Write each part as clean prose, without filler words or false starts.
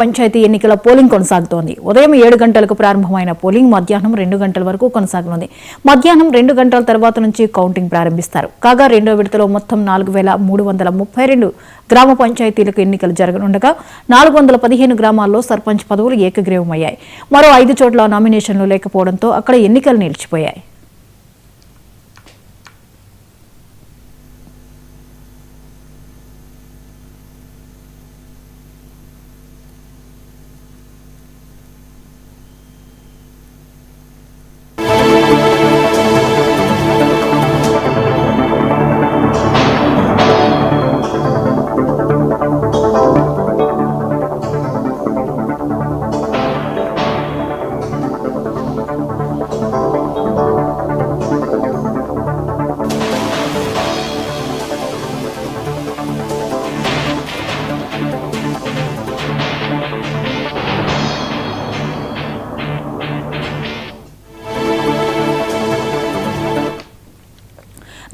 పంచాయతీ ఎన్నికల పోలింగ్ కొనసాగుతోంది. ఉదయం 7 గంటలకు ప్రారంభమైన పోలింగ్ మధ్యాహ్నం 2 గంటల వరకు కొనసాగనుంది. మధ్యాహ్నం 2 గంటల తర్వాత నుంచి కౌంటింగ్ ప్రారంభిస్తారు. కాగా రెండో విడతలో మొత్తం 4332 గ్రామ పంచాయతీలకు ఎన్నికలు జరగనుండగా 415 గ్రామాల్లో సర్పంచ్ పదవులు ఏకగ్రీవమయ్యాయి. మరో 5 చోట్ల నామినేషన్లు లేకపోవడంతో అక్కడ ఎన్నికలు నిలిచిపోయాయి.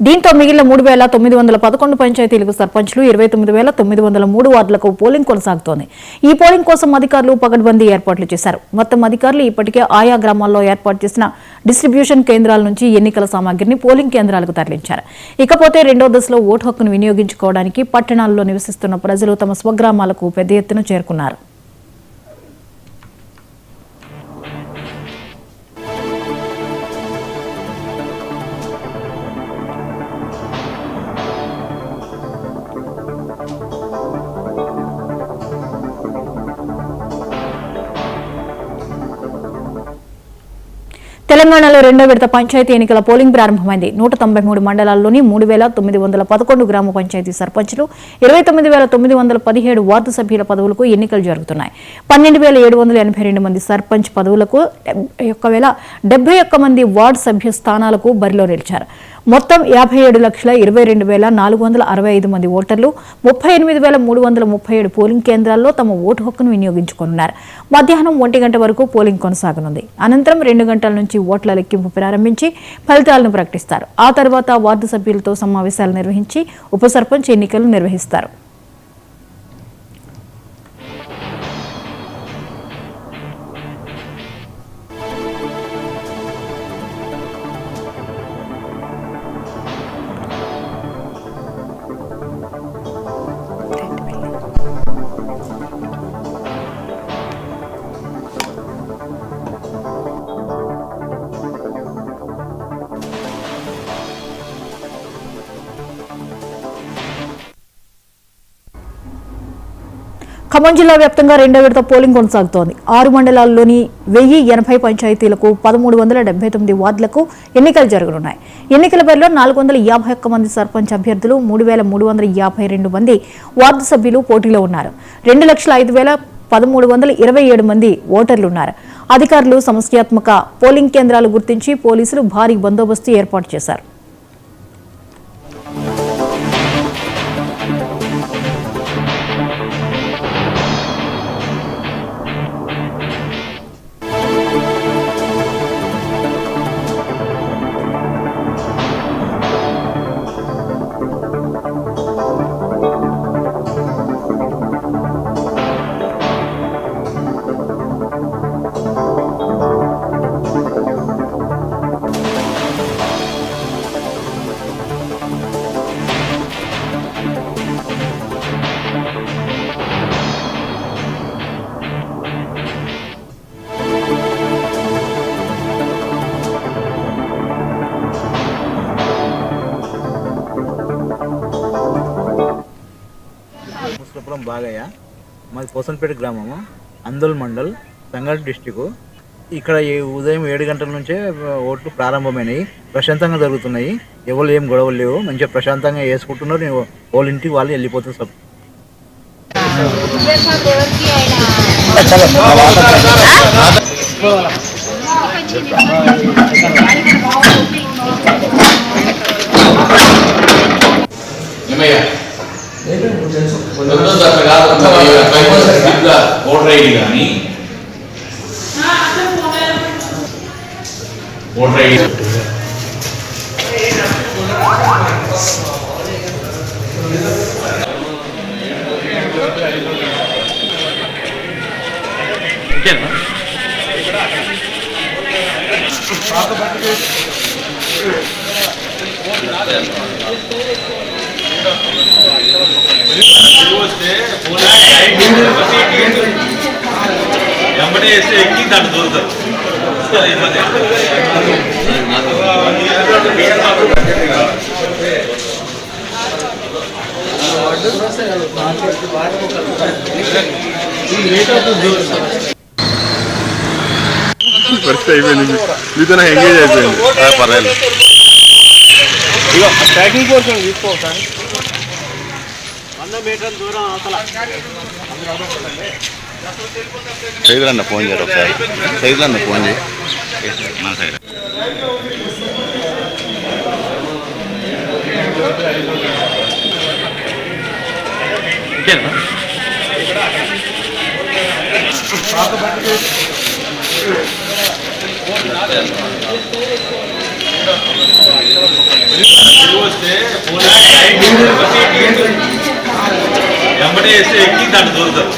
దీంతో మిగిలిన 3911 పంచాయతీలకు సర్పంచ్లు 29903 వార్డులకు పోలింగ్ కొనసాగుతోంది. ఈ పోలింగ్ కోసం అధికారులు పకడ్బందీ ఏర్పాట్లు చేశారు. మొత్తం అధికారులు ఇప్పటికే ఆయా గ్రామాల్లో ఏర్పాటు చేసిన డిస్ట్రిబ్యూషన్ కేంద్రాల నుంచి ఎన్నికల సామాగ్రిని పోలింగ్ కేంద్రాలకు తరలించారు. ఇకపోతే రెండో దశలో ఓటు హక్కును వినియోగించుకోవడానికి పట్టణాల్లో నివసిస్తున్న ప్రజలు తమ స్వగ్రామాలకు పెద్ద ఎత్తున చేరుకున్నారు. తెలంగాణలో రెండో విడత పంచాయతీ ఎన్నికల పోలింగ్ ప్రారంభమైంది. 193 మండలాల్లోని 3911 గ్రామ పంచాయతీ సర్పంచ్లు, 29917 వార్డు సభ్యుల పదవులకు ఎన్నికలు జరుగుతున్నాయి. 12782 మంది సర్పంచ్ పదవులకు, 71,071 మంది వార్డు సభ్య స్థానాలకు బరిలో నిలిచారు. మొత్తం 57,22,465 మంది ఓటర్లు 38,337 పోలింగ్ కేంద్రాల్లో తమ ఓటు హక్కును వినియోగించుకున్నారు. మధ్యాహ్నం 1 గంట వరకు పోలింగ్ కొనసాగనుంది. అనంతరం 2 గంటల నుంచి ఓట్ల లెక్కింపు ప్రారంభించి ఫలితాలను ప్రకటిస్తారు. ఆ తర్వాత వార్డు సభ్యులతో సమావేశాలు నిర్వహించి ఉప సర్పంచ్ ఎన్నికలు నిర్వహిస్తారు. ఖమ్మం జిల్లా వ్యాప్తంగా రెండో విడత పోలింగ్ కొనసాగుతోంది. 6 మండలాల్లోని 1080 పంచాయతీలకు 1379 వార్డులకు ఎన్నికలు జరగనున్నాయి. ఎన్నికల బరిలో 451 మంది సర్పంచ్ అభ్యర్థులు, 3352 మంది వార్డు సభ్యులు పోటీలో ఉన్నారు. 2,05,1327 మంది ఓటర్లున్నారు. అధికారులు సమస్యాత్మక పోలింగ్ కేంద్రాలు గుర్తించి పోలీసులు భారీ బందోబస్తు ఏర్పాటు చేశారు. బాగయ్య మాది పోసన్పేట గ్రామము, అందోల్ మండల్, సంగారెడ్డి డిస్టిక్. ఇక్కడ ఉదయం 7 గంటల నుంచే ఓట్లు ప్రారంభమైనాయి. ప్రశాంతంగా జరుగుతున్నాయి. ఎవరు ఏం గొడవలు లేవు. మంచిగా ప్రశాంతంగా వేసుకుంటున్నారు. వాళ్ళ ఇంటికి వాళ్ళు వెళ్ళిపోతున్నారు. సార్ ఓటర్ ఐడి కానీ ఓటర్ ఐడి వెంబడే వేస్తే ఎక్కి దాన్ని దొరుకుతారు. పరిస్థితి అయిపోయింది, మీతో ఎంగేజ్ అయిపోయింది. పర్లేదు, ఇక ట్రాకింగ్ కోసం తీసుకోవచ్చా? 100 మీటర్ల దూరం అవతల సైదులన్న ఫోన్ చేయరు ఒకసారి. సైదులన్న ఫోన్ చేయి మన సైడ్. వెంబడే వేస్తే ఎక్కి దాన్ని దొరుకుతారు.